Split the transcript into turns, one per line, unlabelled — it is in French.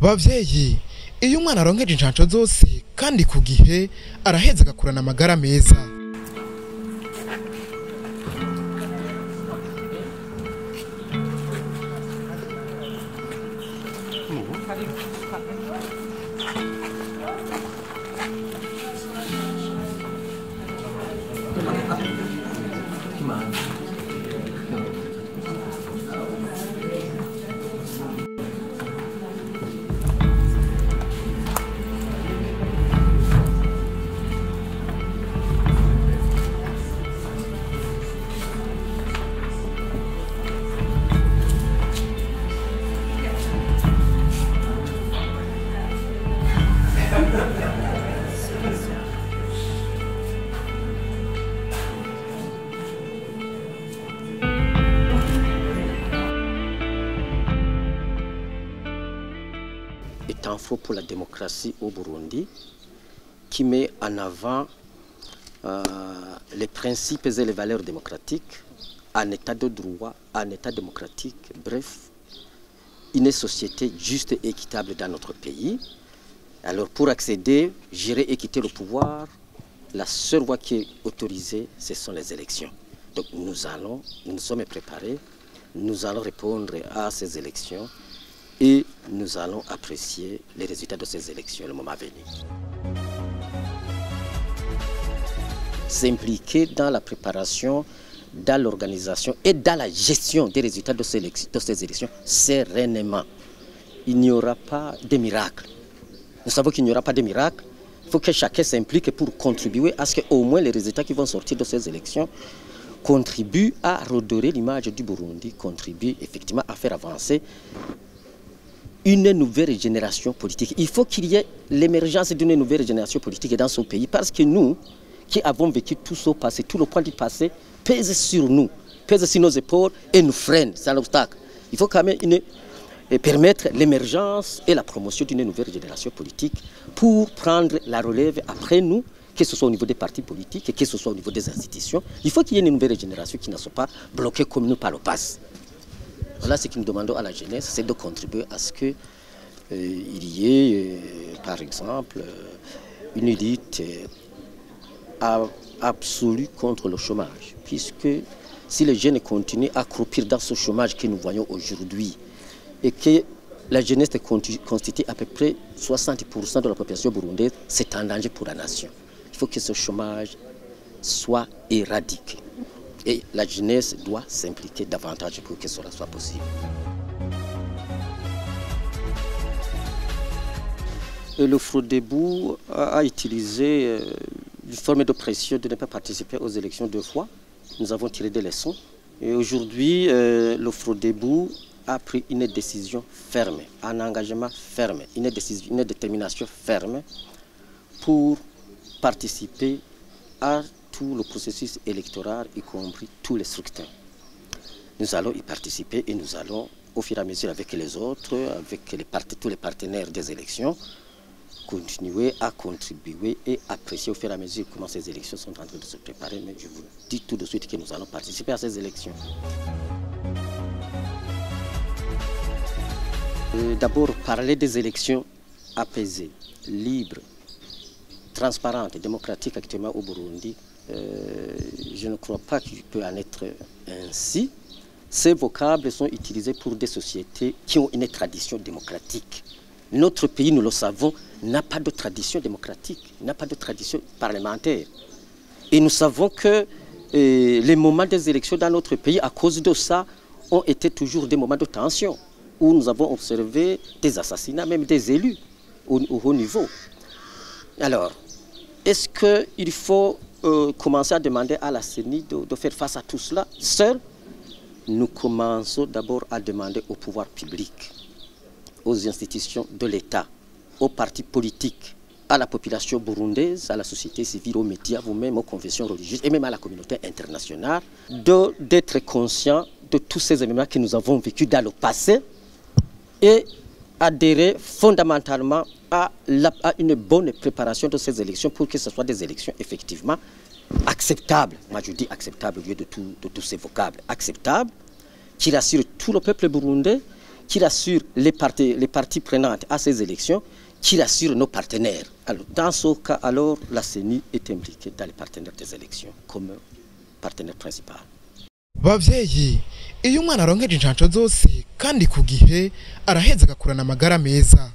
Bavyeyi, iyo umwana aronkeje incanco zose kandi ku gihe araheza agakurana amagara meza.
Est un faux pour la démocratie au Burundi qui met en avant les principes et les valeurs démocratiques, un état de droit, un état démocratique, bref, une société juste et équitable dans notre pays. Alors pour accéder, gérer et quitter le pouvoir, la seule voie qui est autorisée, ce sont les élections. Donc nous sommes préparés, nous allons répondre à ces élections et nous allons apprécier les résultats de ces élections le moment venu. S'impliquer dans la préparation, dans l'organisation et dans la gestion des résultats de ces élections sereinement. Il n'y aura pas de miracle. Nous savons qu'il n'y aura pas de miracle. Il faut que chacun s'implique pour contribuer à ce qu'au moins les résultats qui vont sortir de ces élections contribuent à redorer l'image du Burundi, contribuent effectivement à faire avancer une nouvelle génération politique. Il faut qu'il y ait l'émergence d'une nouvelle génération politique dans ce pays parce que nous, qui avons vécu tout ce passé, tout le point du passé, pèse sur nous, pèse sur nos épaules et nous freine, c'est un obstacle. Il faut quand même permettre l'émergence et la promotion d'une nouvelle génération politique pour prendre la relève après nous, que ce soit au niveau des partis politiques, que ce soit au niveau des institutions. Il faut qu'il y ait une nouvelle génération qui ne soit pas bloquée comme nous par le passé. Voilà ce que nous demandons à la jeunesse, c'est de contribuer à ce qu'il y ait, par exemple, une élite absolue contre le chômage. Puisque si les jeunes continuent à croupir dans ce chômage que nous voyons aujourd'hui, et que la jeunesse constitue à peu près 60% de la population burundaise, c'est un danger pour la nation. Il faut que ce chômage soit éradiqué. Et la jeunesse doit s'impliquer davantage pour que cela soit possible. Le Frodebo a utilisé une forme de pression de ne pas participer aux élections 2 fois. Nous avons tiré des leçons. Et aujourd'hui, le Frodebo a pris une décision ferme, un engagement ferme, une détermination ferme pour participer à tout le processus électoral, y compris tous les scrutins. Nous allons y participer et nous allons, au fur et à mesure avec les autres, avec tous les partenaires des élections, continuer à contribuer et apprécier au fur et à mesure comment ces élections sont en train de se préparer. Mais je vous dis tout de suite que nous allons participer à ces élections. D'abord, parler des élections apaisées, libres, transparentes et démocratiques actuellement au Burundi, je ne crois pas qu'il peut en être ainsi. Ces vocables sont utilisés pour des sociétés qui ont une tradition démocratique. Notre pays, nous le savons, n'a pas de tradition démocratique, n'a pas de tradition parlementaire. Et nous savons que les moments des élections dans notre pays, à cause de ça, ont été toujours des moments de tension, où nous avons observé des assassinats, même des élus au haut niveau. Alors, est-ce qu'il faut commencer à demander à la CENI de faire face à tout cela seul? Nous commençons d'abord à demander au pouvoir public, aux institutions de l'État, aux partis politiques, à la population burundaise, à la société civile, aux médias, vous-même, aux confessions religieuses et même à la communauté internationale, d'être conscients de tous ces événements que nous avons vécus dans le passé et adhérer fondamentalement à une bonne préparation de ces élections pour que ce soit des élections effectivement acceptables. Moi je dis acceptables au lieu de tous ces vocables. Acceptables, qui rassurent tout le peuple burundais, qui rassure les parties prenantes à ces élections, qui rassure nos partenaires. Alors, dans ce cas, alors, la CENI est impliquée dans les partenaires des élections comme partenaire principal.
Bavyeyi, iyo umwana aronkeje inshanco zose kandi ku gihe araheza agakurana amagara meza.